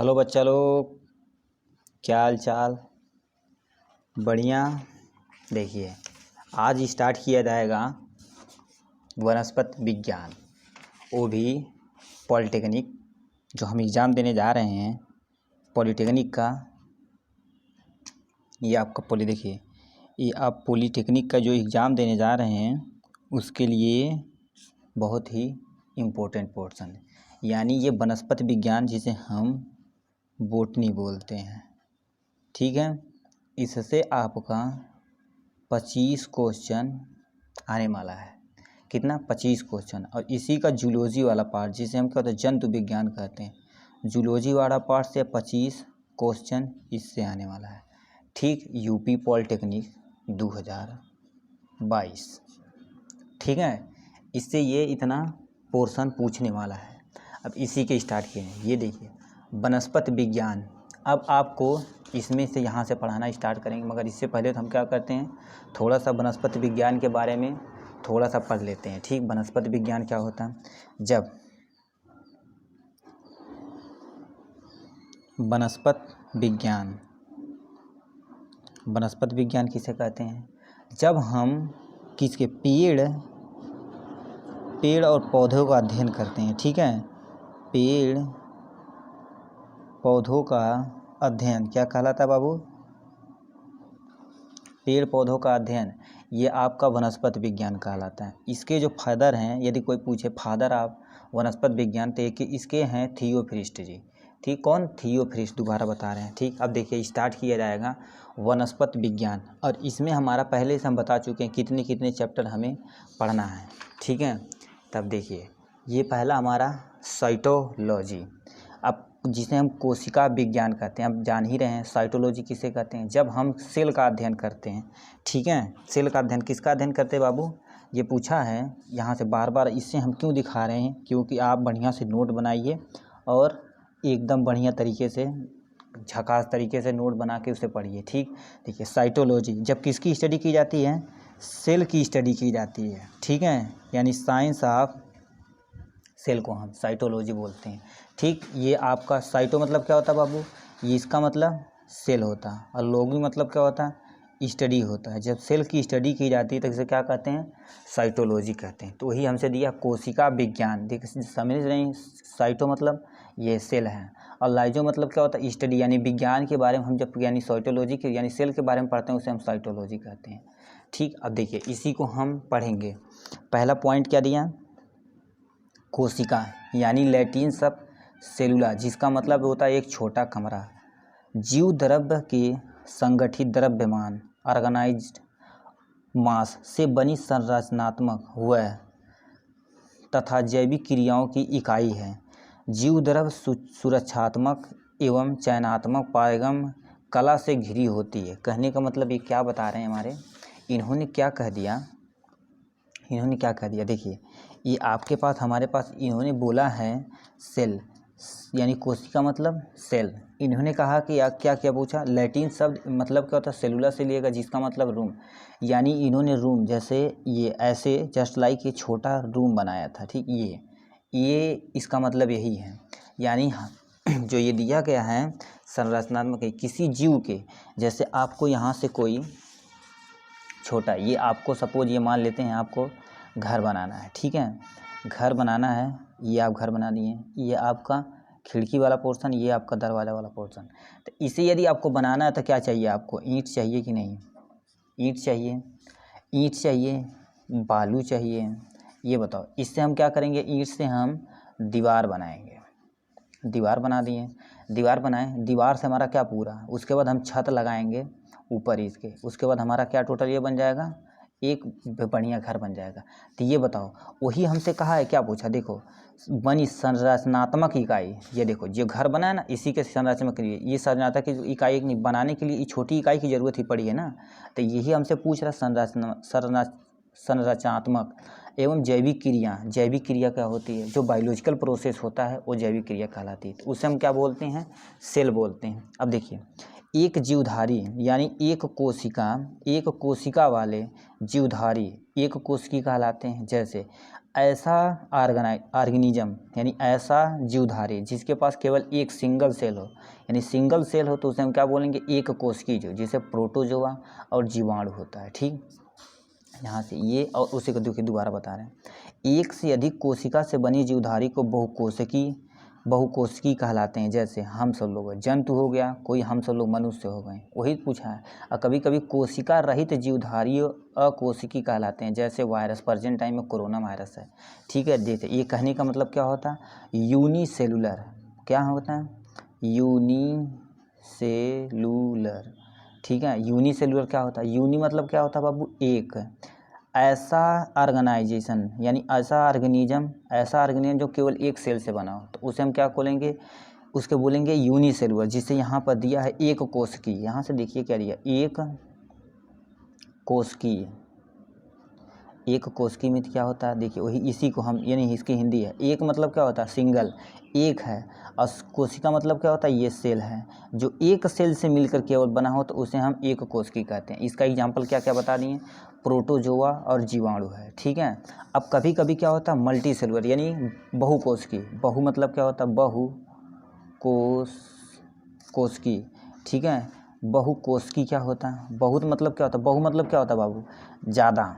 Hello बच्चा लोग, क्या हाल चाल। बढ़िया। देखिए, आज स्टार्ट किया जाएगा वनस्पति विज्ञान, वो भी पॉलिटेक्निक। जो हम एग्ज़ाम देने जा रहे हैं पॉलिटेक्निक का, ये आपका देखिए, ये आप पॉलिटेक्निक का जो एग्ज़ाम देने जा रहे हैं उसके लिए बहुत ही इम्पोर्टेंट पोर्शन है। यानी ये वनस्पति विज्ञान जिसे हम बोटनी बोलते हैं, ठीक है। इससे आपका 25 क्वेश्चन आने वाला है। कितना? 25 क्वेश्चन। और इसी का जूलॉजी वाला पार्ट जिसे हम कहते हैं जंतु विज्ञान कहते हैं, जूलॉजी वाला पार्ट से 25 क्वेश्चन इससे आने वाला है, ठीक। यूपी पॉलिटेक्निक 2022, ठीक है। इससे ये इतना पोर्शन पूछने वाला है। अब इसी के स्टार्ट किए हैं। ये देखिए, वनस्पति विज्ञान। अब आपको इसमें से यहाँ से पढ़ाना स्टार्ट करेंगे, मगर इससे पहले तो हम क्या करते हैं, थोड़ा सा वनस्पति विज्ञान के बारे में थोड़ा सा पढ़ लेते हैं, ठीक। वनस्पति विज्ञान क्या होता है? जब वनस्पति विज्ञान किसे कहते हैं? जब हम किसके पेड़ और पौधों का अध्ययन करते हैं, ठीक है। पेड़ पौधों का अध्ययन क्या कहलाता है बाबू? पेड़ पौधों का अध्ययन, ये आपका वनस्पति विज्ञान कहलाता है। इसके जो फादर हैं, यदि कोई पूछे फादर आप वनस्पति विज्ञान, तो इसके हैं थियोफ्रिस्ट जी, ठीक। कौन? थियोफ्रिस्ट, दोबारा बता रहे हैं, ठीक। अब देखिए, स्टार्ट किया जाएगा वनस्पति विज्ञान, और इसमें हमारा पहले से हम बता चुके हैं कितने कितने चैप्टर हमें पढ़ना है, ठीक है। तब देखिए, ये पहला हमारा साइटोलॉजी, अब जिसे हम कोशिका विज्ञान कहते हैं। अब जान ही रहे हैं साइटोलॉजी किसे कहते हैं, जब हम सेल का अध्ययन करते हैं, ठीक है। सेल का अध्ययन किसका अध्ययन करते हैं बाबू? ये पूछा है यहाँ से बार बार। इससे हम क्यों दिखा रहे हैं? क्योंकि आप बढ़िया से नोट बनाइए और एकदम बढ़िया तरीके से, झकास तरीके से नोट बना के उसे पढ़िए, ठीक। देखिए, साइटोलॉजी जब किसकी स्टडी की जाती है? सेल की स्टडी की जाती है, ठीक है। यानी साइंस ऑफ सेल को हम साइटोलॉजी बोलते हैं, ठीक। ये आपका साइटो मतलब क्या होता है बाबू? ये इसका मतलब सेल होता है, और लॉगी मतलब क्या होता है? स्टडी होता है। जब सेल की स्टडी की जाती है तो इसे क्या कहते हैं? साइटोलॉजी कहते हैं। तो वही हमसे दिया कोशिका विज्ञान। देख समझ रहे हैं, साइटो मतलब ये सेल है, और लाइजो मतलब क्या होता है? स्टडी, यानी विज्ञान के बारे में हम जब यानी साइटोलॉजी के यानी सेल के बारे में पढ़ते हैं उसे हम साइटोलॉजी कहते हैं, ठीक। अब देखिए, इसी को हम पढ़ेंगे। पहला पॉइंट क्या दिया? कोशिका, यानी लैटिन शब्द सेलुला, जिसका मतलब होता है एक छोटा कमरा। जीव द्रव्य के संगठित द्रव्यमान ऑर्गेनाइज्ड मास से बनी संरचनात्मक वह तथा जैविक क्रियाओं की इकाई है। जीव द्रव्य सुरक्षात्मक एवं चयनात्मक पारगम कला से घिरी होती है। कहने का मतलब ये क्या बता रहे हैं हमारे, इन्होंने क्या कह दिया? देखिए, ये आपके पास, हमारे पास इन्होंने बोला है सेल, यानी कोशिका मतलब सेल। इन्होंने कहा कि क्या क्या पूछा? लैटिन शब्द मतलब क्या होता है? सेलुला से लिएगा, जिसका मतलब रूम। यानी इन्होंने रूम, जैसे ये ऐसे जस्ट लाइक ये छोटा रूम बनाया था, ठीक। ये इसका मतलब यही है। यानी जो ये दिया गया है संरचनात्मक किसी जीव के, जैसे आपको यहाँ से कोई छोटा, ये आपको सपोज ये मान लेते हैं आपको घर बनाना है, ठीक है। घर बनाना है, ये आप घर बना दिए। ये आपका खिड़की वाला पोर्शन, ये आपका दरवाज़ा वाला पोर्शन। तो इसे यदि आपको बनाना है तो क्या चाहिए आपको? ईंट चाहिए कि नहीं? ईंट चाहिए, बालू चाहिए। ये बताओ, इससे हम क्या करेंगे? ईंट से हम दीवार बनाएंगे। दीवार बना दिए, दीवार बनाए, दीवार से हमारा क्या पूरा, उसके बाद हम छत लगाएंगे ऊपर इसके, उसके बाद हमारा क्या टोटल ये बन जाएगा, एक बढ़िया घर बन जाएगा। तो ये बताओ, वही हमसे कहा है, क्या पूछा? देखो, बनी संरचनात्मक इकाई। ये देखो, जो घर बना है ना, इसी के संरचना के लिए, ये संरचनात्मक इकाई बनाने के लिए ये छोटी इकाई की ज़रूरत ही पड़ी है ना। तो यही हमसे पूछ रहा संरचनात्मक एवं जैविक क्रिया क्या होती है? जो बायोलॉजिकल प्रोसेस होता है वो जैविक क्रिया कहलाती है। तो उसे हम क्या बोलते हैं? सेल बोलते हैं। अब देखिए, एक जीवधारी यानी एक कोशिका वाले जीवधारी एक कोशिकी कहलाते हैं। जैसे ऐसा ऑर्गेनिज्म यानी ऐसा जीवधारी जिसके पास केवल एक सिंगल सेल हो, यानी सिंगल सेल हो तो उसे हम क्या बोलेंगे, एक कोशिकीय जीव, जिसे प्रोटोजोआ और जीवाणु होता है। ठीक, यहाँ से ये और उसी को देखिए दोबारा बता रहे हैं। एक से अधिक कोशिका से बनी जीवधारी को बहुकोशिकी कहलाते हैं। जैसे हम सब लोग जंतु हो गया, कोई हम सब लोग मनुष्य हो गए, वही पूछा है। और कभी कभी कोशिका रहित जीवधारी अकोशिकी कहलाते हैं, जैसे वायरस, प्रेजेंट टाइम में कोरोना वायरस है। ठीक है, देखते ये कहने का मतलब क्या होता है, यूनिसेलुलर क्या होता है, यूनिसेलुलर। ठीक है, यूनिसेलुलर क्या होता है, यूनि मतलब क्या होता है बाबू, एक। ऐसा ऑर्गेनाइजेशन यानी ऐसा ऑर्गेनिज्म जो केवल एक सेल से बना हो, तो उसे हम क्या बोलेंगे, उसके बोलेंगे यूनिसेलुलर। जिसे यहाँ पर दिया है एक कोशिकी, यहाँ से देखिए क्या दिया, एक कोशिकी। एक कोशिकी में क्या होता है, देखिए वही इसी को हम, यानी इसकी हिंदी है, एक मतलब क्या होता है, सिंगल, एक है। और कोशिका मतलब क्या होता है, ये सेल है जो एक सेल से मिलकर केवल बना हो, तो उसे हम एक कोशिकी कहते हैं। इसका एग्जाम्पल क्या क्या बता दिए, प्रोटोजोआ और जीवाणु है। ठीक है, अब कभी कभी क्या होता है मल्टी सेलुलर यानी बहुकोशिकी। बहु मतलब क्या होता है, कोशिकी। ठीक है, बहुकोशिकी क्या होता है, बहुत मतलब क्या होता है, बहु मतलब क्या होता है बाबू, ज़्यादा।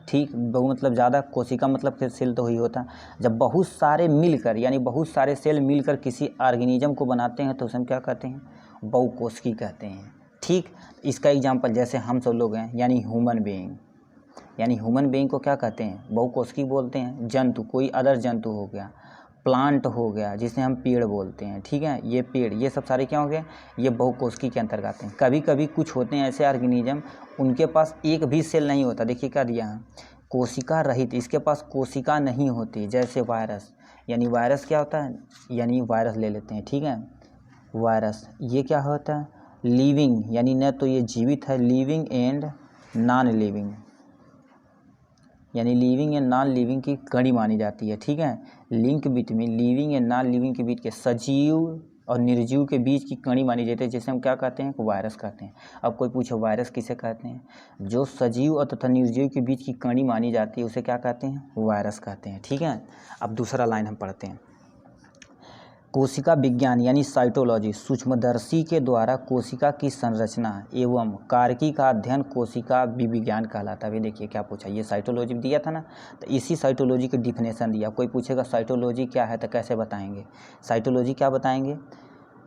ठीक, बहु मतलब ज़्यादा, कोशिका मतलब फिर सेल तो ही होता है। जब बहुत सारे मिलकर यानी बहुत सारे सेल मिलकर किसी ऑर्गेनिज्म को बनाते हैं तो उसे हम क्या कहते हैं, बहुकोशिकी कहते हैं। ठीक, इसका एग्जांपल जैसे हम सब लोग हैं यानी ह्यूमन बीइंग को क्या कहते हैं, बहुकोशिकी बोलते हैं। जंतु, कोई अदर जंतु हो गया, प्लांट हो गया जिसे हम पेड़ बोलते हैं। ठीक है, ये पेड़, ये सब सारे क्या हो गए, ये बहुकोशिकी के अंतर्गत आते हैं। कभी कभी कुछ होते हैं ऐसे ऑर्गेनिज्म, उनके पास एक भी सेल नहीं होता। देखिए क्या दिया है, कोशिका रहित, इसके पास कोशिका नहीं होती। जैसे वायरस, यानी वायरस क्या होता है, यानी वायरस ले लेते हैं। ठीक है, वायरस ये क्या होता है, लिविंग, यानी न तो ये जीवित है, लिविंग एंड नॉन लिविंग, यानी लिविंग एंड नॉन लिविंग की कड़ी मानी जाती है। ठीक है, link between living and non living के बीच के, सजीव और निर्जीव के बीच की कड़ी मानी जाती है, जिसे हम क्या कहते हैं, वायरस कहते हैं। अब कोई पूछे वायरस किसे कहते हैं, जो सजीव और तथा निर्जीव के बीच की कड़ी मानी जाती है उसे क्या कहते हैं, वायरस कहते हैं। ठीक है, अब दूसरा लाइन हम पढ़ते हैं। कोशिका विज्ञान यानी साइटोलॉजी, सूक्ष्मदर्शी के द्वारा कोशिका की संरचना एवं कारकी का अध्ययन कोशिका विज्ञान कहलाता है। अभी देखिए क्या पूछा, ये साइटोलॉजी दिया था ना, तो इसी साइटोलॉजी की डिफिनेशन दिया। कोई पूछेगा साइटोलॉजी क्या है तो कैसे बताएंगे, साइटोलॉजी क्या बताएंगे,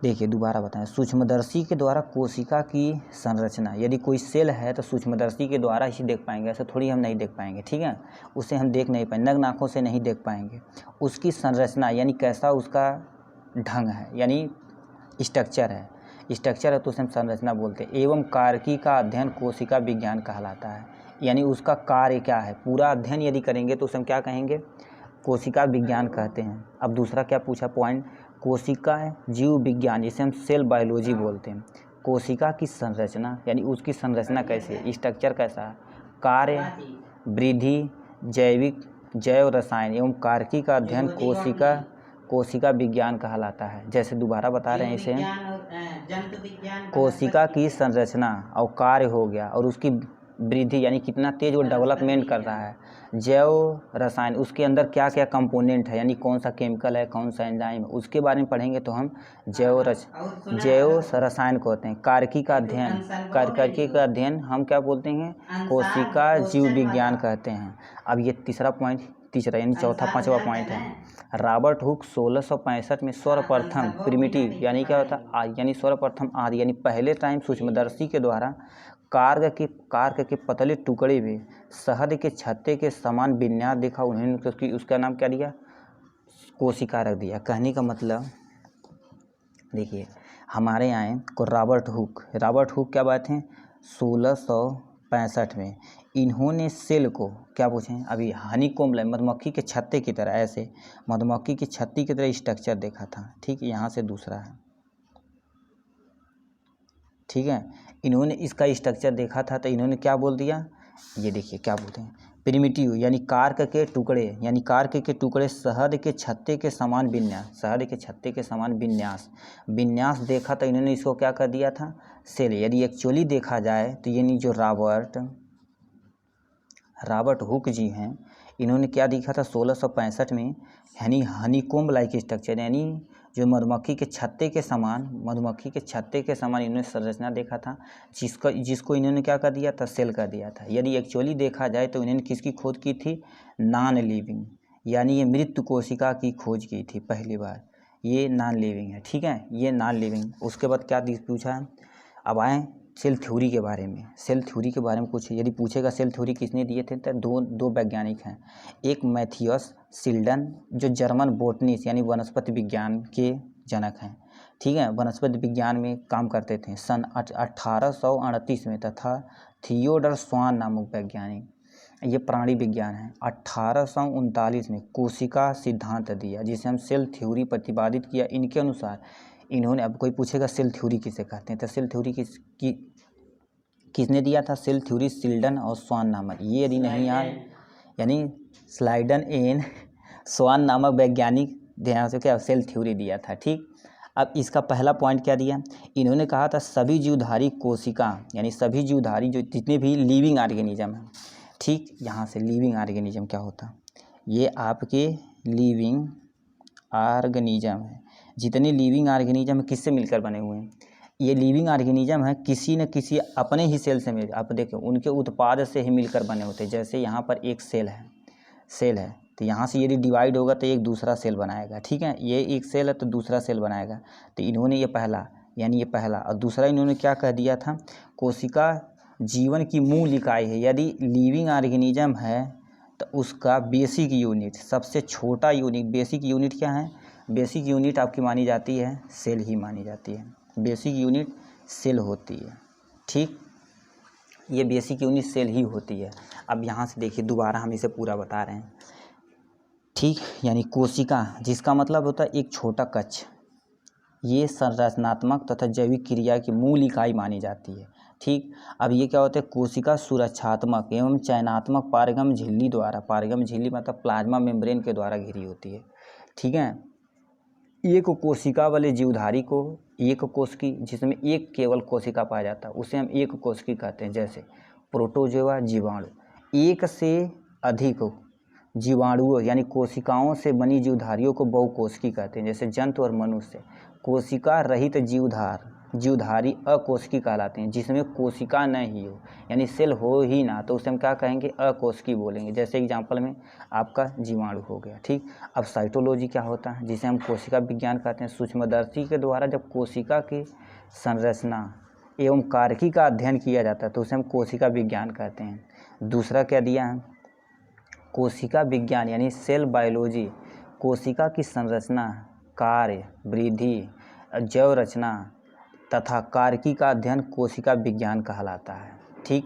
देखिए दोबारा बताएं। सूक्ष्मदर्शी के द्वारा कोशिका की संरचना, यदि कोई सेल है तो सूक्ष्मदर्शी के द्वारा ही देख पाएंगे, ऐसे थोड़ी हम नहीं देख पाएंगे। ठीक है, उसे हम देख नहीं पाएंगे, नग्न आँखों से नहीं देख पाएंगे। उसकी संरचना यानी कैसा उसका ढंग है, यानी स्ट्रक्चर है तो उसे हम संरचना बोलते हैं। एवं कारकी का अध्ययन कोशिका विज्ञान कहलाता है, यानी उसका कार्य क्या है, पूरा अध्ययन यदि करेंगे तो उसे हम क्या कहेंगे, कोशिका विज्ञान कहते हैं। अब दूसरा क्या पूछा पॉइंट, कोशिका जीव विज्ञान, जिसे हम सेल बायोलॉजी बोलते हैं। कोशिका की संरचना यानी उसकी संरचना कैसी है, स्ट्रक्चर कैसा है, कार्य, वृद्धि, जैव रसायन एवं कारकी का अध्ययन कोशिका विज्ञान कहलाता है। जैसे दोबारा बता रहे हैं इसे, कोशिका की संरचना और कार्य हो गया, और उसकी वृद्धि यानी कितना तेज वो डेवलपमेंट कर रहा है। जैव रसायन, उसके अंदर क्या क्या कंपोनेंट है, यानी कौन सा केमिकल है, कौन सा एंजाइम है, उसके बारे में पढ़ेंगे तो हम जैव रसायन को होते हैं। कारकी का अध्ययन हम क्या बोलते हैं, कोशिका जीव विज्ञान कहते हैं। अब ये तीसरा यानी पांचवा पॉइंट है। रॉबर्ट हुक 1665 में सर्वप्रथम प्रिमिटिव यानी क्या होता है, यानी सर्वप्रथम आदि यानी पहले टाइम सूक्ष्मदर्शी के द्वारा कार्क के पतले टुकड़े में शहद के छत्ते के समान विन्यास देखा। उन्होंने उसका नाम क्या दिया, कोशिका रख दिया। कहने का मतलब देखिए, हमारे यहाँ को रॉबर्ट हुक क्या बात है, 1665 में इन्होंने सेल को क्या पूछे, अभी हनीकॉम्ब मधुमक्खी के छत्ते की तरह, ऐसे मधुमक्खी की छत्ती की तरह स्ट्रक्चर देखा था। ठीक, यहाँ से दूसरा है। ठीक है, इन्होंने इसका स्ट्रक्चर देखा था तो इन्होंने क्या बोल दिया, ये देखिए क्या बोलते हैं, प्रिमिटिव यानी कार्क के टुकड़े शहद के छत्ते के समान विन्यास देखा तो इन्होंने इसको क्या कर दिया था, सेल। यदि एक्चुअली देखा जाए तो यानी जो रॉबर्ट हुक जी हैं, इन्होंने क्या देखा था 1665 में, यानी हनीकॉम्ब लाइक स्ट्रक्चर, यानी जो मधुमक्खी के छत्ते के समान इन्होंने संरचना देखा था, जिसको इन्होंने क्या कर दिया था, सेल कर दिया था। यदि एक्चुअली देखा जाए तो इन्होंने किसकी खोज की थी, नॉन लिविंग, यानी ये मृत कोशिका की खोज की थी पहली बार। ये नॉन लिविंग है, ठीक है, ये नॉन लिविंग। उसके बाद क्या पूछा है, अब आए सेल थ्योरी के बारे में। सेल थ्योरी के बारे में कुछ यदि पूछेगा, सेल थ्योरी किसने दिए थे, तो दो वैज्ञानिक हैं। एक मैथियस शिल्डन, जो जर्मन बोटनिस्ट यानी वनस्पति विज्ञान के जनक हैं, ठीक है, वनस्पति विज्ञान में काम करते थे सन 1838 में, तथा थियोडर स्वान नामक वैज्ञानिक, ये प्राणी विज्ञान है, 1839 में कोशिका सिद्धांत दिया, जिसे हम सेल थ्योरी प्रतिपादित किया। इनके अनुसार इन्होंने, अब कोई पूछेगा सेल थ्योरी किसे कहते हैं, तो सेल थ्योरी किसने दिया था, सेल थ्योरी शिल्डन और स्वान नामक, ये यदि नहीं यार, यानी स्लाइडन एन स्वान नामक वैज्ञानिक, ध्यान से क्या सेल थ्योरी दिया था, ठीक। अब इसका पहला पॉइंट क्या दिया, इन्होंने कहा था सभी जीवधारी कोशिका, यानी सभी जीवधारी जो जितने भी लिविंग ऑर्गेनिज्म हैं, ठीक, यहाँ से लिविंग ऑर्गेनिज्म क्या होता, ये आपके लिविंग ऑर्गेनिज्म है। जितने लिविंग ऑर्गेनिज्म किससे मिलकर बने हुए हैं, ये लिविंग ऑर्गेनिज्म है किसी न किसी अपने ही सेल से मिल, आप देखो उनके उत्पाद से ही मिलकर बने होते हैं। जैसे यहाँ पर एक सेल है, तो यहाँ से यदि डिवाइड होगा तो एक दूसरा सेल बनाएगा, ठीक है, ये एक सेल है तो दूसरा सेल बनाएगा। तो इन्होंने ये पहला, यानी ये पहला, और दूसरा इन्होंने क्या कह दिया था, कोशिका जीवन की मूल इकाई है। यदि लिविंग ऑर्गेनिज्म है तो उसका बेसिक यूनिट, सबसे छोटा यूनिट, बेसिक यूनिट क्या है, बेसिक यूनिट आपकी मानी जाती है सेल ही मानी जाती है, बेसिक यूनिट सेल होती है, ठीक, ये बेसिक यूनिट सेल ही होती है। अब यहाँ से देखिए दोबारा हम इसे पूरा बता रहे हैं, ठीक, यानी कोशिका, जिसका मतलब होता है एक छोटा कक्ष, ये संरचनात्मक तथा जैविक क्रिया की मूल इकाई मानी जाती है, ठीक। अब ये क्या होता है, कोशिका सुरक्षात्मक एवं चयनात्मक पारगम झिल्ली द्वारा, पारगम झिल्ली मतलब प्लाज्मा मेम्ब्रेन के द्वारा घिरी होती है, ठीक है। एक कोशिका वाले जीवधारी को, एक कोश की, जिसमें एक केवल कोशिका पाया जाता है उसे हम एक कोश की कहते हैं। जैसे प्रोटोजोआ जीवाणु, एक से अधिक जीवाणुओं यानी कोशिकाओं से बनी जीवधारियों को बहुकोशिकी कहते हैं। जैसे जंतु और मनुष्य कोशिका रहित जीवधारी अकोशिकी कहलाते हैं, जिसमें कोशिका नहीं हो, यानी सेल हो ही ना, तो उसे हम क्या कहेंगे, अकोशिकी बोलेंगे। जैसे एग्जाम्पल में आपका जीवाणु हो गया, ठीक। अब साइटोलॉजी क्या होता है, जिसे हम कोशिका विज्ञान कहते हैं। सूक्ष्मदर्शी के द्वारा जब कोशिका की संरचना एवं कारकी का अध्ययन किया जाता है तो उसे हम कोशिका विज्ञान कहते हैं। दूसरा क्या दिया है, कोशिका विज्ञान यानी सेल बायोलॉजी, कोशिका की संरचना, कार्य, वृद्धि, जैव रचना तथा कारकी का अध्ययन कोशिका विज्ञान कहलाता है, ठीक।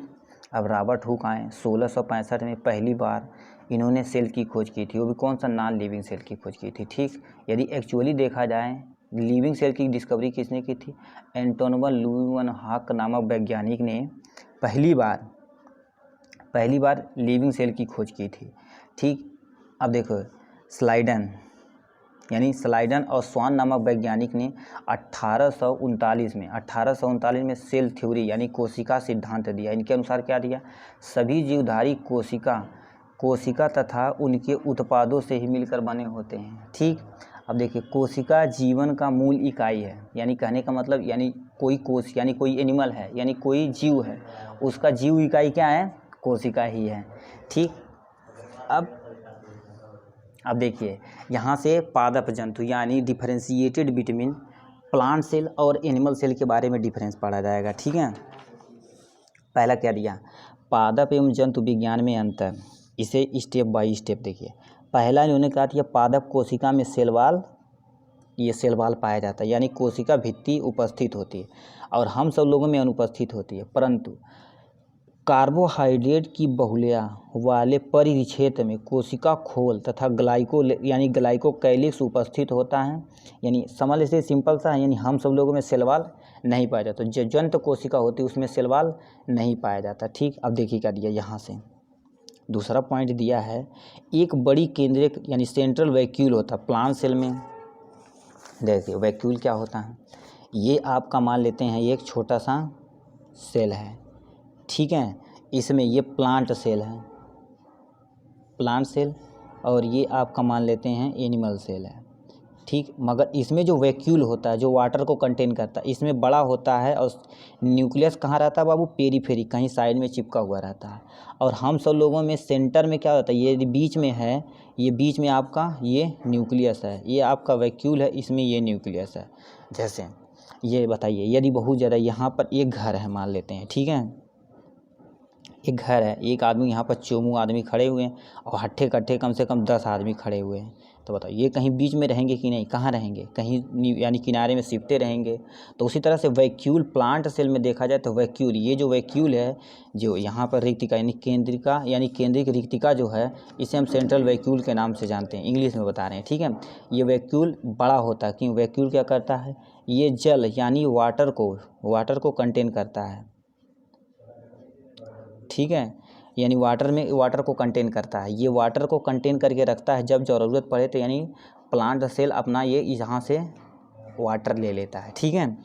अब रॉबर्ट हुक आए 1665 में, पहली बार इन्होंने सेल की खोज की थी, वो भी कौन सा, नॉन लिविंग सेल की खोज की थी, ठीक। यदि एक्चुअली देखा जाए लिविंग सेल की डिस्कवरी किसने की थी, एंटोन लुइवनहॉक नामक वैज्ञानिक ने पहली बार लिविंग सेल की खोज की थी, ठीक। अब देखो स्लाइडन और स्वान नामक वैज्ञानिक ने 1839 में सेल थ्योरी यानी कोशिका सिद्धांत दिया। इनके अनुसार क्या दिया, सभी जीवधारी कोशिका तथा उनके उत्पादों से ही मिलकर बने होते हैं, ठीक। अब देखिए कोशिका जीवन का मूल इकाई है, यानी कहने का मतलब, यानी कोई कोश यानी कोई एनिमल है, यानी कोई जीव है, उसका जीव इकाई क्या है, कोशिका ही है, ठीक। अब देखिए यहाँ से पादप जंतु यानी डिफरेंशिएटेड बिटवीन प्लांट सेल और एनिमल सेल के बारे में डिफरेंस पढ़ा जाएगा, ठीक है। पहला क्या दिया, पादप एवं जंतु विज्ञान में अंतर, इसे स्टेप बाय स्टेप देखिए। पहला इन्होंने कहा था पादप कोशिका में सेल वॉल पाया जाता है, यानी कोशिका भित्ति उपस्थित होती है और हम सब लोगों में अनुपस्थित होती है, परंतु कार्बोहाइड्रेट की बहुलता वाले परिक्षेत्र में कोशिका खोल तथा ग्लाइकोकैलिक्स उपस्थित होता है। यानी समझ से सिंपल सा है, यानी हम सब लोगों में सेल वॉल नहीं पाया जाता, जो जंतु कोशिका होती है उसमें सेल वॉल नहीं पाया जाता, ठीक। अब देखिए क्या दिया, यहाँ से दूसरा पॉइंट दिया है, एक बड़ी केंद्रक यानी सेंट्रल वैक्यूल होता है प्लांट सेल में। देखिए वैक्यूल क्या होता है, ये आपका मान लेते हैं एक छोटा सा सेल है, ठीक है, इसमें ये प्लांट सेल है, प्लांट सेल और ये आपका मान लेते हैं एनिमल सेल है, ठीक। मगर इसमें जो वैक्यूल होता है जो वाटर को कंटेन करता है इसमें बड़ा होता है और न्यूक्लियस कहाँ रहता है बाबू, पेरीफेरी कहीं साइड में चिपका हुआ रहता है। और हम सब लोगों में सेंटर में क्या होता है, ये बीच में है, ये बीच में आपका ये न्यूक्लियस है, ये आपका वैक्यूल है, इसमें ये न्यूक्लियस है। जैसे ये बताइए, यदि बहुत ज़्यादा यहाँ पर एक घर है मान लेते हैं, ठीक है, एक घर है, एक आदमी यहाँ पर चोमू आदमी खड़े हुए हैं और हट्ठे कट्ठे कम से कम 10 आदमी खड़े हुए हैं, तो बताओ ये कहीं बीच में रहेंगे कि नहीं, कहाँ रहेंगे, कहीं यानी किनारे में सिपटे रहेंगे। तो उसी तरह से वैक्यूल प्लांट सेल में देखा जाए तो वैक्यूल, ये जो वैक्यूल है जो यहाँ पर रिक्तिका यानी केंद्रिका यानी केंद्रिक रिक्तिका जो है इसे हम सेंट्रल वैक्यूल के नाम से जानते हैं, इंग्लिश में बता रहे हैं, ठीक है। ये वैक्यूल बड़ा होता है, क्यों, वैक्यूल क्या करता है, ये जल यानी वाटर को कंटेन करता है, ठीक है, यानी वाटर को कंटेन करता है, ये वाटर को कंटेन करके रखता है, जब ज़रूरत पड़े तो यानी प्लांट सेल अपना ये यहाँ से वाटर ले लेता है, ठीक है।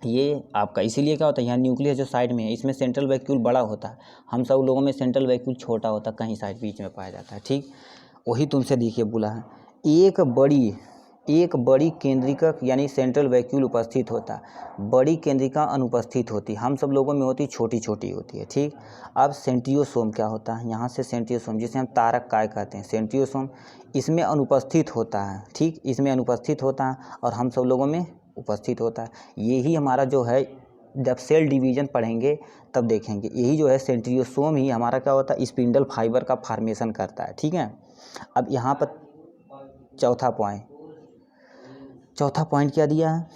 ये आपका इसीलिए क्या होता है, यहाँ न्यूक्लियस जो साइड में है इसमें सेंट्रल वैक्यूल बड़ा होता है, हम सब लोगों में सेंट्रल वैक्यूल छोटा होता है, कहीं साइड बीच में पाया जाता है, ठीक। वही तुमसे देखिए बोला है एक बड़ी केंद्रिका यानी सेंट्रल वैक्यूल उपस्थित होता है, बड़ी केंद्रिका अनुपस्थित होती, हम सब लोगों में होती, छोटी छोटी होती है, ठीक। अब सेंट्रियोसोम क्या होता है, यहाँ से सेंट्रियोसोम जिसे हम तारक काय कहते हैं, सेंट्रियोसोम इसमें अनुपस्थित होता है, ठीक, इसमें अनुपस्थित होता है और हम सब लोगों में उपस्थित होता है। यही हमारा जो है जब सेल डिवीज़न पढ़ेंगे तब देखेंगे, यही जो है सेंट्रियोसोम ही हमारा क्या होता है, स्पिंडल फाइबर का फॉर्मेशन करता है, ठीक है। अब यहाँ पर चौथा पॉइंट क्या दिया है,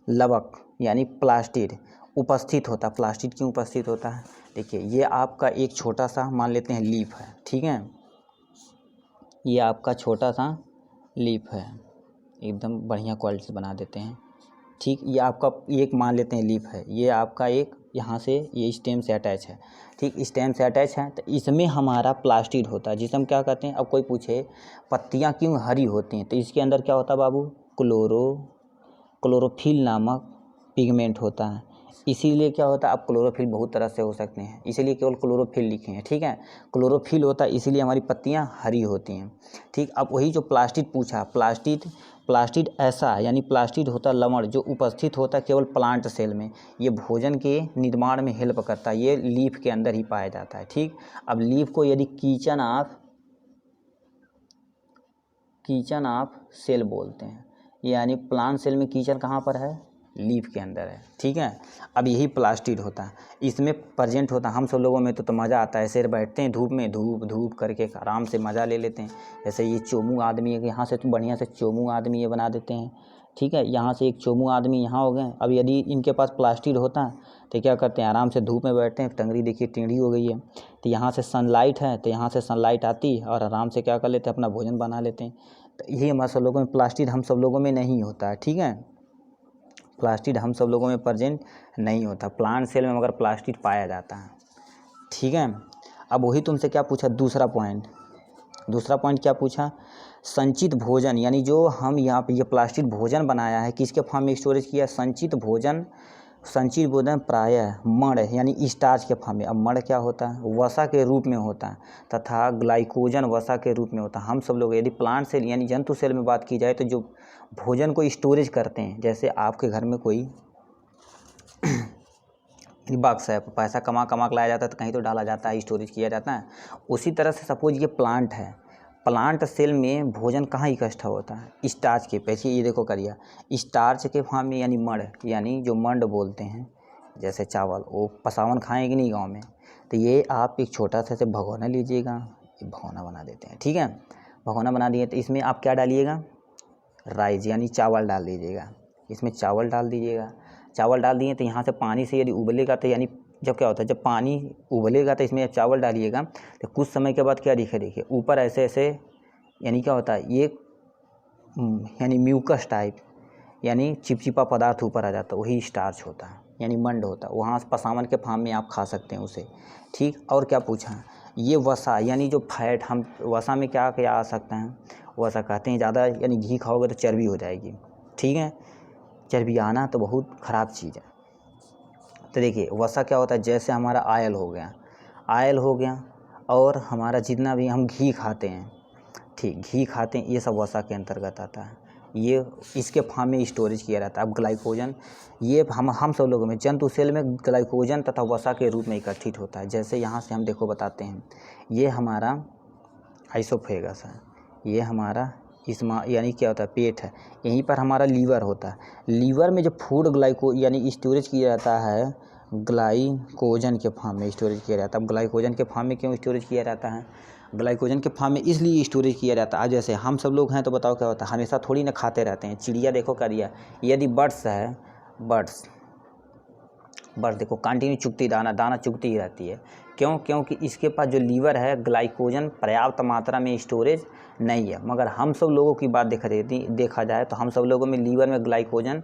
लवक यानी प्लास्टिड उपस्थित होता है। प्लास्टिड क्यों उपस्थित होता है, देखिए ये आपका एक छोटा सा मान लेते हैं लीफ है, ठीक है, ये आपका छोटा सा लीफ है, एकदम बढ़िया क्वालिटी से बना देते हैं, ठीक। ये आपका एक मान लेते हैं लीफ है, ये आपका एक यहाँ से ये स्टेम से अटैच है, ठीक, स्टेम से अटैच है, तो इसमें हमारा प्लास्टिड होता है जिसे हम क्या कहते हैं। अब कोई पूछे पत्तियाँ क्यों हरी होती हैं, तो इसके अंदर क्या होता है बाबू, क्लोरोफिल नामक पिगमेंट होता है, इसीलिए क्या होता है। अब क्लोरोफिल बहुत तरह से हो सकते हैं, इसीलिए केवल क्लोरोफिल लिखे हैं, ठीक है, क्लोरोफिल होता है इसीलिए हमारी पत्तियां हरी होती हैं, ठीक। अब वही जो प्लास्टिड पूछा, प्लास्टिड ऐसा यानी प्लास्टिड होता है लवण जो उपस्थित होता है केवल प्लांट सेल में, ये भोजन के निर्माण में हेल्प करता है, ये लीफ के अंदर ही पाया जाता है, ठीक। अब लीफ को यदि किचन ऑफ सेल बोलते हैं, यानी प्लांट सेल में किचन कहाँ पर है, लीफ के अंदर है, ठीक है। अब यही प्लास्टिड होता है, इसमें प्रेजेंट होता है, हम सब लोगों में तो मज़ा आता है, ऐसे बैठते हैं धूप में, धूप करके आराम से मज़ा ले लेते हैं। जैसे ये चोमू आदमी है, यहाँ से तो बढ़िया से चोमू आदमी ये बना देते हैं, ठीक है, यहाँ से एक चोमू आदमी यहाँ हो गए। अब यदि इनके पास प्लास्टिड होता तो क्या करते हैं, आराम से धूप में बैठते हैं, टंगरी देखिए टेढ़ी हो गई है, तो यहाँ से सनलाइट है, तो यहाँ से सनलाइट आती और आराम से क्या कर लेते हैं, अपना भोजन बना लेते हैं। तो यही हमारे सब लोगों में प्लास्टिड हम सब लोगों में नहीं होता है, ठीक है, प्लास्टिड हम सब लोगों में प्रेजेंट नहीं होता, प्लांट सेल में मगर प्लास्टिड पाया जाता है, ठीक है। अब वही तुमसे क्या पूछा, दूसरा पॉइंट क्या पूछा, संचित भोजन, यानी जो हम यहाँ पे ये प्लास्टिड भोजन बनाया है किसके फॉर्म में स्टोरेज किया, संचित भोजन प्रायः मड़ यानी स्टार्च के फॉर्म में। अब मड़ क्या होता है, वसा के रूप में होता है तथा ग्लाइकोजन वसा के रूप में होता है। हम सब लोग यदि प्लांट सेल यानी जंतु सेल में बात की जाए तो जो भोजन को स्टोरेज करते हैं, जैसे आपके घर में कोई बक्स है, पैसा कमा के लाया जाता है तो कहीं तो डाला जाता है, स्टोरेज किया जाता है। उसी तरह से सपोज ये प्लांट है, प्लांट सेल में भोजन कहाँ इकट्ठा होता है, स्टार्च के, पैसे ये देखो करिए, स्टार्च के फॉर्म में यानी मड़, यानी जो मंड बोलते हैं, जैसे चावल वो पसावन खाएं कि नहीं गाँव में, तो ये आप एक छोटा सा से भगोना लीजिएगा, ये भगोना बना देते हैं, ठीक है, भगोना बना दिए तो इसमें आप क्या डालिएगा, राइस यानी चावल डाल दीजिएगा, इसमें चावल डाल दीजिएगा, चावल डाल दिए तो यहाँ से पानी से यदि उबलेगा तो यानी जब क्या होता है, जब पानी उबलेगा तो इसमें चावल डालिएगा तो कुछ समय के बाद क्या देखिए ऊपर ऐसे यानी क्या होता है, ये यानी म्यूकस टाइप यानी चिपचिपा पदार्थ ऊपर आ जाता है, वही स्टार्च होता है यानी मंड होता है, वहाँ पसावन के फार्म में आप खा सकते हैं उसे, ठीक। और क्या पूछा, ये वसा यानी जो फैट, हम वसा में क्या क्या आ सकता है, वसा कहते हैं ज़्यादा यानी घी खाओगे तो चर्बी हो जाएगी, ठीक है, चर्बी आना तो बहुत ख़राब चीज़ है। तो देखिए वसा क्या होता है, जैसे हमारा आयल हो गया, और हमारा जितना भी हम घी खाते हैं, ठीक, घी खाते हैं, ये सब वसा के अंतर्गत आता है। ये इसके फॉर्म में स्टोरेज किया रहता है। अब ग्लाइकोजन ये हम सब लोगों में जंतु सेल में ग्लाइकोजन तथा वसा के रूप में एकत्रित होता है। जैसे यहाँ से हम देखो बताते हैं, ये हमारा आइसोफेगस है, ये हमारा यानी क्या होता है, पेट है, यहीं पर हमारा लीवर होता है। लीवर में जो फूड यानी स्टोरेज किया जाता है, ग्लाइकोजन के फॉर्म में स्टोरेज किया जाता है। अब ग्लाइकोजन के फॉर्म में क्यों स्टोरेज किया जाता है? ग्लाइकोजन के फॉर्म में इसलिए स्टोरेज किया जाता है। आज जैसे हम सब लोग हैं तो बताओ क्या होता है, हमेशा थोड़ी ना खाते रहते हैं। चिड़िया देखो क्या दिया, यदि बर्ड्स है, बर्ड्स देखो कंटिन्यू चुगती दाना चुगती ही रहती है। क्यों? क्योंकि इसके पास जो लीवर है, ग्लाइकोजन पर्याप्त मात्रा में स्टोरेज नहीं है। मगर हम सब लोगों की बात देखा जाए तो हम सब लोगों में लीवर में ग्लाइकोजन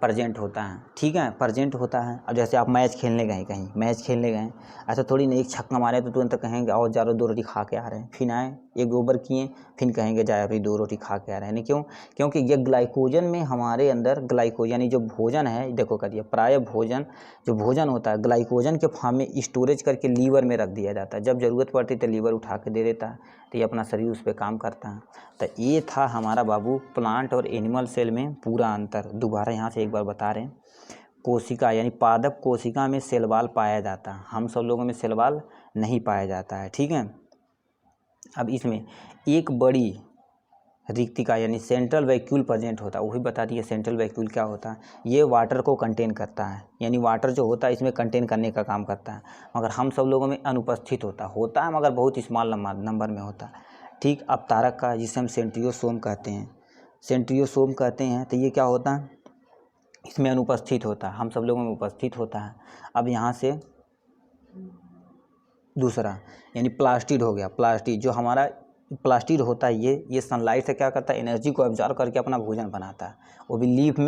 प्रेजेंट होता है, ठीक है, प्रेजेंट होता है। अब जैसे आप मैच खेलने गए, कहीं मैच खेलने गए, ऐसा थोड़ी नहीं एक छक्का मारे तो तुरंत कहेंगे और जा 2 रोटी खा के आ रहे हैं, फिर आए एक ओवर किए, फिर कहेंगे जाए अभी 2 रोटी खा के आ रहे हैं। नहीं, क्यों? क्योंकि ये ग्लाइकोजन में हमारे अंदर ग्लाइकोजन यानी जो भोजन है, देखो कर दिया, प्राय भोजन जो भोजन होता है ग्लाइकोजन के फॉर्म में स्टोरेज करके लीवर में रख दिया जाता है। जब ज़रूरत पड़ती है तो लीवर उठा के दे देता है, तो ये अपना शरीर उस पर काम करता है। तो ये था हमारा बाबू प्लांट और एनिमल सेल में पूरा अंतर। दोबारा यहाँ से एक बार बता रहे हैं, कोशिका यानी पादप कोशिका में सेल वॉल पाया जाता है, हम सब लोगों में सेल वॉल नहीं पाया जाता है, ठीक है। अब इसमें एक बड़ी रिक्तिका यानी सेंट्रल वैक्यूल प्रेजेंट होता है। वही बता दिए सेंट्रल वैक्यूल क्या होता है। ये वाटर को कंटेन करता है, यानी वाटर जो होता है इसमें कंटेन करने का काम करता है, मगर हम सब लोगों में अनुपस्थित होता है, मगर बहुत स्मॉल नंबर में होता है, ठीक। अब तारक का, जिसे हम सेंट्रियोसोम कहते हैं, तो ये क्या होता है, इसमें अनुपस्थित होता है, हम सब लोगों में उपस्थित होता है। अब यहाँ से दूसरा यानी प्लास्टिड हो गया। प्लास्टिड जो हमारा प्लास्टिड होता है, ये सनलाइट से क्या करता है, एनर्जी को एब्जॉर्ब करके अपना भोजन बनाता है। वो भी लीफ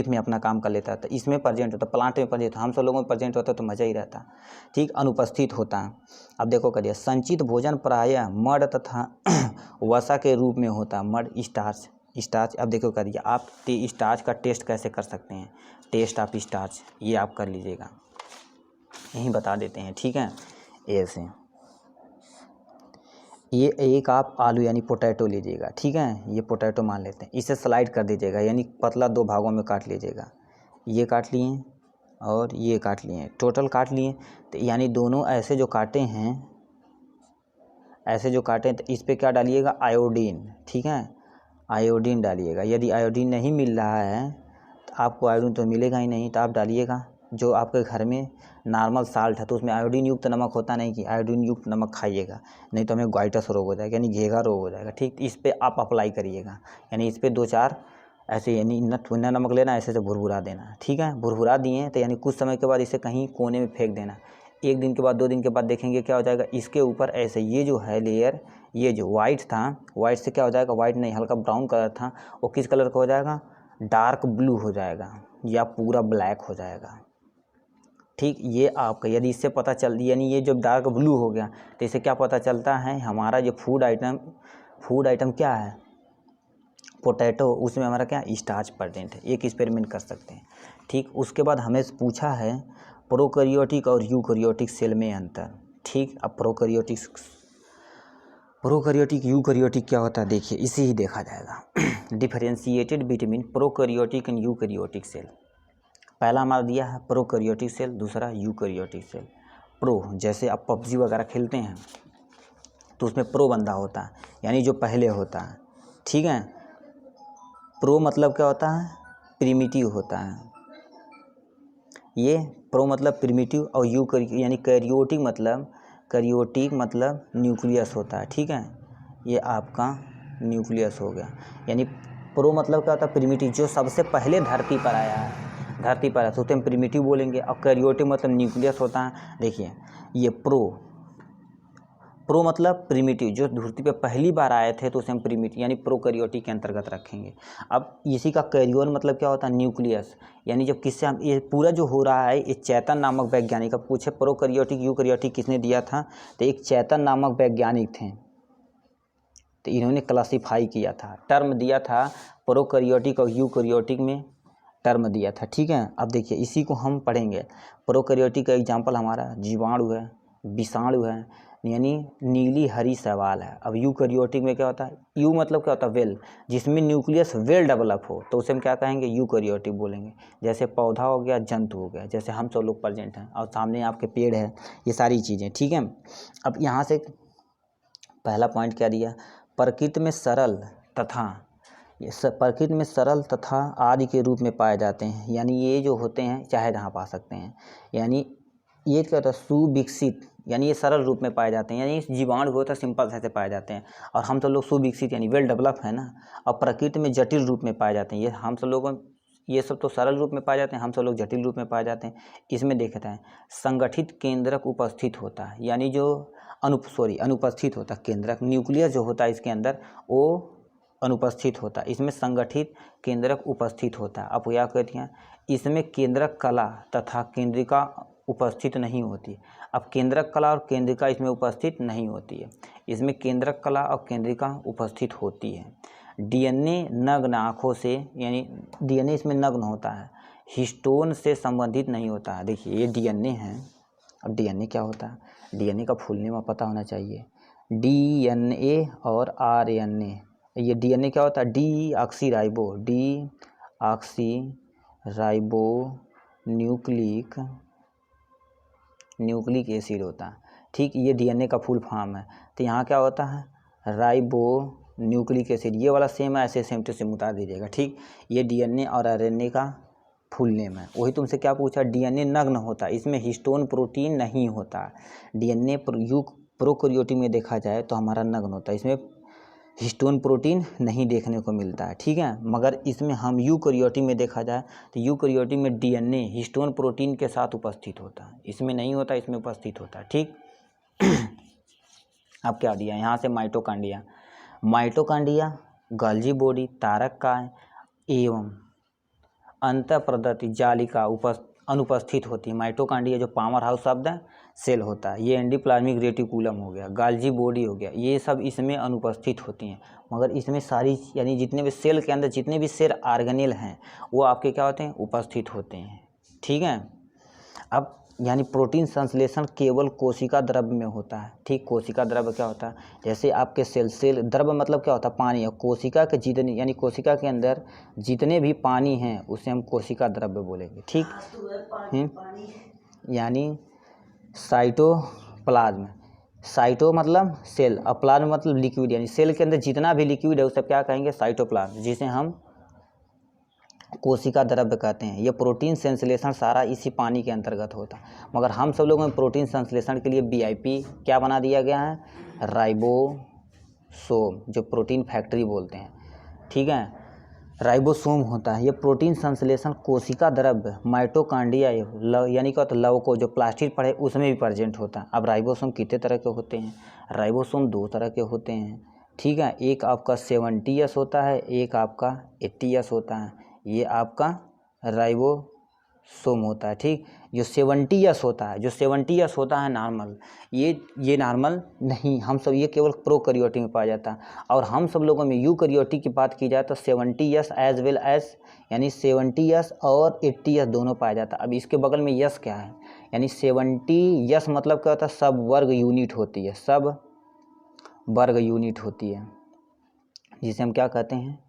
में अपना काम कर लेता है। तो इसमें प्रेजेंट होता है, प्लांट में प्रेजेंट, हम सब लोगों में प्रेजेंट होता है तो मज़ा ही रहता है, ठीक। अनुपस्थित होता है। अब देखो करिए, संचित भोजन प्रायः मड तथा वसा के रूप में होता है। Mud starch. अब देखो करिए, आप स्टार्च का टेस्ट कैसे कर सकते हैं, टेस्ट ऑफ स्टार्च ये आप कर लीजिएगा, यहीं बता देते हैं, ठीक है। ऐसे ये एक आप आलू यानी पोटैटो लीजिएगा, ठीक है, ये पोटैटो मान लेते हैं, इसे स्लाइड कर दीजिएगा, यानी पतला 2 भागों में काट लीजिएगा। ये काट लिए और ये काट लिए, टोटल काट लिए, तो यानी दोनों ऐसे जो काटे हैं तो इस पर क्या डालिएगा, आयोडीन, ठीक है, आयोडीन डालिएगा। यदि आयोडीन नहीं मिल रहा है तो आपको आयोडीन तो मिलेगा ही नहीं, तो आप डालिएगा जो आपके घर में नॉर्मल साल्ट है, तो उसमें आयोडीन युक्त नमक होता नहीं कि आयोडीन युक्त नमक खाइएगा, नहीं तो हमें ग्वाइटस रोग हो जाएगा, यानी घेघा रोग हो जाएगा, ठीक। इस पर आप अप्लाई करिएगा, यानी इस पर 2-4 ऐसे, यानी इतना नमक लेना, ऐसे से भुरभुरा देना, ठीक है। भुरभुरा दिए तो यानी कुछ समय के बाद इसे कहीं कोने में फेंक देना। 1 दिन के बाद 2 दिन के बाद देखेंगे क्या हो जाएगा, इसके ऊपर ऐसे ये जो है लेयर, ये जो वाइट था, वाइट से क्या हो जाएगा, वाइट नहीं हल्का ब्राउन कलर था, वो किस कलर का हो जाएगा, डार्क ब्लू हो जाएगा या पूरा ब्लैक हो जाएगा, ठीक। ये आपका यदि इससे पता चल, यानी ये जब डार्क ब्लू हो गया तो इससे क्या पता चलता है, हमारा जो फूड आइटम क्या है, पोटैटो, उसमें हमारा क्या स्टार्च प्रेजेंट है। एक एक्सपेरिमेंट कर सकते हैं, ठीक। उसके बाद हमें पूछा है प्रोकैरियोटिक और यूकैरियोटिक सेल में अंतर, ठीक। अब प्रोकैरियोटिक यूकैरियोटिक क्या होता है, देखिए इसे ही देखा जाएगा। Differentiated between prokaryotic and eukaryotic cell. पहला हमारा दिया है प्रोकैरियोटिक सेल, दूसरा यूकैरियोटिक सेल। प्रो, जैसे आप पबजी वगैरह खेलते हैं तो उसमें प्रो बंदा होता है, यानी जो पहले होता है, ठीक है। प्रो मतलब क्या होता है, प्रिमिटिव होता है, ये प्रो मतलब प्रिमिटिव, और यानी कैरियोटिक मतलब न्यूक्लियस होता है, ठीक है। ये आपका न्यूक्लियस हो गया। यानी प्रो मतलब क्या होता है, प्रिमिटिव, जो सबसे पहले धरती पर आया है, तो उसे हम प्रिमिटिव बोलेंगे। और कैरियोटिक मतलब न्यूक्लियस होता है। देखिए ये प्रो मतलब प्रिमिटिव, जो धरती पे पहली बार आए थे तो उसे हम प्रिमिटिव यानी प्रोकैरियोटिक के अंतर्गत रखेंगे। अब इसी का कैरियोन मतलब क्या होता है, न्यूक्लियस, यानी जब किससे हम ये पूरा जो हो रहा है, ये चेतन नामक वैज्ञानिक का पूछे प्रोकैरियोटिक यूकैरियोटिक किसने दिया था, तो एक चेतन नामक वैज्ञानिक थे, तो इन्होंने क्लासीफाई किया था, टर्म दिया था प्रोकैरियोटिक और यूकैरियोटिक में टर्म दिया था, ठीक है। अब देखिए इसी को हम पढ़ेंगे। प्रोकैरियोटिक का एग्जाम्पल हमारा जीवाणु है, विषाणु है, यानी नीली हरी शैवाल है। अब यूकैरियोटिक में क्या होता है, यू मतलब क्या होता है वेल, जिसमें न्यूक्लियस वेल डेवलप हो तो उसे हम क्या कहेंगे, यूकैरियोटिक बोलेंगे। जैसे पौधा हो गया, जंतु हो गया, जैसे हम सब लोग प्रेजेंट हैं और सामने आपके पेड़ है, ये सारी चीज़ें, ठीक है। अब यहाँ से पहला पॉइंट क्या दिया, प्रकृति में सरल तथा प्रकृति में सरल तथा आदि के रूप में पाए जाते हैं, यानी ये जो होते हैं चाहे जहाँ पा सकते हैं, यानी ये क्या होता है सुविकसित, यानी ये सरल रूप में पाए जाते हैं, यानी जीवाणु होता है सिंपल से पाए जाते हैं, और हम सब लोग सुविकसित यानी वेल डेवलप है ना, और प्रकृति में जटिल रूप में पाए जाते हैं। ये हम सब लोगों, ये सब तो सरल रूप में पाए जाते हैं, हम सब लोग जटिल रूप में पाए जाते हैं। इसमें देखते हैं संगठित केंद्रक उपस्थित होता है, यानी जो अनुपस्थित होता है केंद्रक, न्यूक्लियस जो होता है इसके अंदर वो अनुपस्थित होता है, इसमें संगठित केंद्रक उपस्थित होता है। अब क्या कहते हैं, इसमें केंद्रक कला तथा केंद्रिका उपस्थित नहीं होती। अब केंद्रक कला और केंद्रिका इसमें उपस्थित नहीं होती है, इसमें केंद्रक कला और केंद्रिका उपस्थित होती है। डीएनए नग्न आँखों से, यानी डीएनए इसमें नग्न होता है, हिस्टोन से संबंधित नहीं होता है। देखिए ये डीएनए है, अब डीएनए क्या होता है, डीएनए का फुल नेम पता होना चाहिए, डीएनए और आरएनए। ये डीएनए क्या होता है, D oxy ribo nucleic acid होता है, ठीक। ये डीएनए का फुल फॉर्म है। तो यहाँ क्या होता है, राइबो न्यूक्लिक एसिड, ये वाला सेम है, ऐसे सेम टू सेम उतार दीजिएगा, ठीक। ये डीएनए और आरएनए का फुल नेम है। वही तुमसे क्या पूछा, डीएनए नग्न होता है, इसमें हिस्टोन प्रोटीन नहीं होता। डीएनए प्रोकैरियोटिक में देखा जाए तो हमारा नग्न होता है, इसमें हिस्टोन प्रोटीन नहीं देखने को मिलता है, ठीक है। मगर इसमें हम यूकैरियोटिक में देखा जाए तो यूकैरियोटिक में डीएनए हिस्टोन प्रोटीन के साथ उपस्थित होता है, इसमें नहीं होता, इसमें उपस्थित होता है, ठीक। अब क्या दिया यहाँ से, माइटोकांड्रिया गॉल्गी बॉडी, तारक काय एवं अंतःप्रदत्त जालिका अनुपस्थित होती है। माइटोकांड्रिया जो पावर हाउस शब्द है सेल होता है, ये एंडोप्लाज्मिक रेटिकुलम हो गया, गॉल्गी बॉडी हो गया, ये सब इसमें अनुपस्थित होती हैं। मगर इसमें सारी, यानी जितने भी सेल के अंदर जितने भी सेल ऑर्गेनेल हैं वो आपके क्या होते हैं, उपस्थित होते हैं, ठीक है। अब यानी प्रोटीन संश्लेषण केवल कोशिका द्रव्य में होता है, ठीक। कोशिका द्रव्य क्या होता है, जैसे आपके सेल द्रव्य मतलब क्या होता है, पानी, और कोशिका के जितने, यानी कोशिका के अंदर जितने भी पानी हैं उसे हम कोशिका द्रव्य बोलेंगे, ठीक। यानी साइटो मतलब सेल, और प्लाज्म मतलब लिक्विड, यानी सेल के अंदर जितना भी लिक्विड है उसे क्या कहेंगे, साइटोप्लाज्म, जिसे हम कोशिका द्रव्य कहते हैं। ये प्रोटीन संश्लेषण सारा इसी पानी के अंतर्गत होता है। मगर हम सब लोगों में प्रोटीन संश्लेषण के लिए वीआईपी क्या बना दिया गया है, राइबोसोम, जो प्रोटीन फैक्ट्री बोलते हैं, ठीक है, राइबोसोम होता है। ये प्रोटीन संश्लेषण कोशिका द्रव्य माइटोकांड्रिया यानी क्या होता है, लवको जो प्लास्टिक पढ़े उसमें भी प्रेजेंट होता है। अब राइबोसोम कितने तरह के होते हैं, राइबोसोम 2 तरह के होते हैं, ठीक है। एक आपका 70S होता है, एक आपका 80S होता है, ये आपका राइबोसोम होता है, ठीक। जो 70S होता है नॉर्मल, ये नॉर्मल नहीं, हम सब ये केवल प्रोकैरियोटिक में पाया जाता है। और हम सब लोगों में यूकैरियोटिक की बात की जाए तो 70S एज वेल एज, यानी 70S और 80S दोनों पाया जाता है। अब इसके बगल में यस क्या है, यानी 70S मतलब क्या होता है, सब वर्ग यूनिट होती है, सब वर्ग यूनिट होती है, जिसे हम क्या कहते हैं,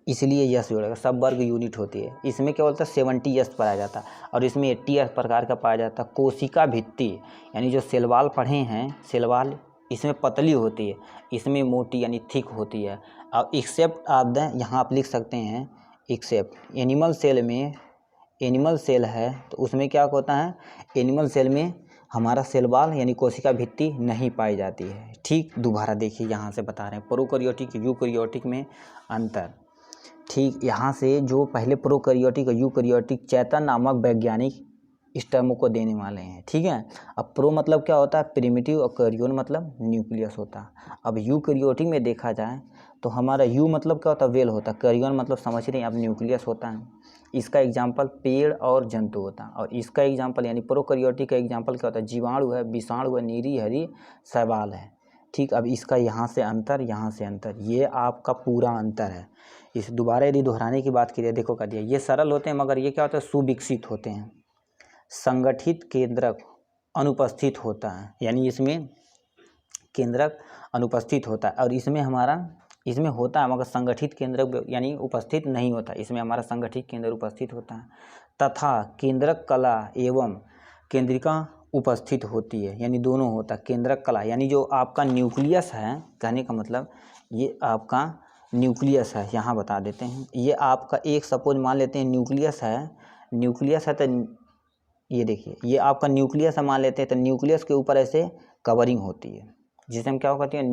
इसलिए यस जोड़ेगा, सब वर्ग यूनिट होती है। इसमें क्या बोलता है 70S पाया जाता है, और इसमें 80S प्रकार का पाया जाता है। कोशिका भित्ति, यानी जो सेल वॉल पढ़े हैं, सेल वॉल इसमें पतली होती है, इसमें मोटी यानी थिक होती है। अब एक्सेप्ट आप दें, यहाँ आप लिख सकते हैं एक्सेप्ट एनिमल सेल है तो उसमें क्या होता है, एनिमल सेल में हमारा सेल वॉल यानी कोशिका भित्ति नहीं पाई जाती है, ठीक। दोबारा देखिए यहाँ से बता रहे हैं प्रोकैरियोटिक यूकैरियोटिक में अंतर, ठीक। यहाँ से जो पहले प्रोकैरियोटिक और यूकैरियोटिक चेतन नामक वैज्ञानिक इस टर्म को देने वाले हैं, ठीक है। अब प्रो मतलब क्या होता है, प्रिमिटिव, और कैरियन मतलब न्यूक्लियस होता है। अब यूकैरियोटिक में देखा जाए तो हमारा यू मतलब क्या होता है, वेल होता है, कैरियन मतलब समझ रहे हैं, अब न्यूक्लियस होता है। इसका एग्जाम्पल पेड़ और जंतु होता है, और इसका एग्जाम्पल यानी प्रोकैरियोटिक का एग्जाम्पल क्या होता है, जीवाणु है, विषाणु है, नीली हरी शैवाल है, ठीक। अब इसका यहाँ से अंतर, ये आपका पूरा अंतर है। इस दोबारा यदि दोहराने की बात करिए, देखो कर दिया, ये सरल होते हैं मगर ये क्या होता है, सुविकसित होते हैं। संगठित केंद्रक अनुपस्थित होता है, यानी इसमें केंद्रक अनुपस्थित होता है, और इसमें होता है मगर संगठित केंद्रक यानी उपस्थित नहीं होता, इसमें हमारा संगठित केंद्र उपस्थित होता है। तथा केंद्रक कला एवं केंद्रिका उपस्थित होती है, यानी दोनों होता है। केंद्रक कला यानी जो आपका न्यूक्लियस है, कहने का मतलब ये आपका न्यूक्लियस है, यहाँ बता देते हैं। ये आपका एक सपोज मान लेते हैं न्यूक्लियस है तो ये देखिए ये आपका न्यूक्लियस है मान लेते हैं, तो न्यूक्लियस के ऊपर ऐसे कवरिंग होती है जिसे हम क्या कहते हैं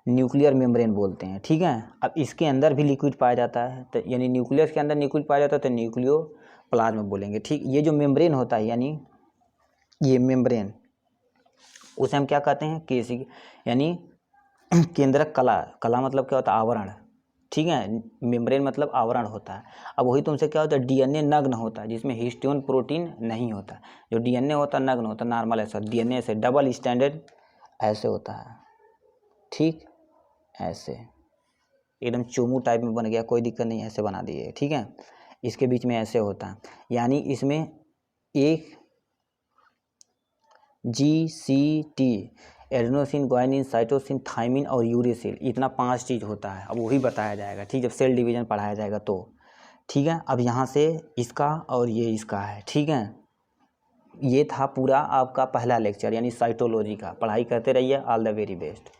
न्यूक्लियर मेम्ब्रेन बोलते हैं, ठीक है। अब इसके अंदर भी लिक्विड पाया जाता है, तो यानी न्यूक्लियस के अंदर लिक्विड पाया जाता है तो न्यूक्लियोप्लाज्म बोलेंगे, ठीक। ये जो मेम्ब्रेन होता है यानी ये मेम्ब्रेन, उसे हम क्या कहते हैं केसी, यानी केंद्रक कला मतलब क्या होता है आवरण, ठीक है। मेम्ब्रेन मतलब आवरण होता है। अब वही तुमसे क्या होता है डीएनए नग्न होता है, जिसमें हिस्टोन प्रोटीन नहीं होता। जो डीएनए होता है नग्न होता है, नॉर्मल ऐसा डीएनए से डबल स्टैंडर्ड ऐसे होता है, ठीक, ऐसे एकदम चोमू टाइप में बन गया, कोई दिक्कत नहीं, ऐसे बना दिए, ठीक है। इसके बीच में ऐसे होता है, यानी इसमें एक GCT adenosine, guanine, cytosine, thymine और यूरेसिल, इतना 5 चीज़ होता है। अब वही बताया जाएगा, ठीक, जब सेल डिवीजन पढ़ाया जाएगा तो, ठीक है। अब यहाँ से इसका और ये इसका है, ठीक है। ये था पूरा आपका पहला लेक्चर यानी साइटोलॉजी का। पढ़ाई करते रहिए, ऑल द वेरी बेस्ट।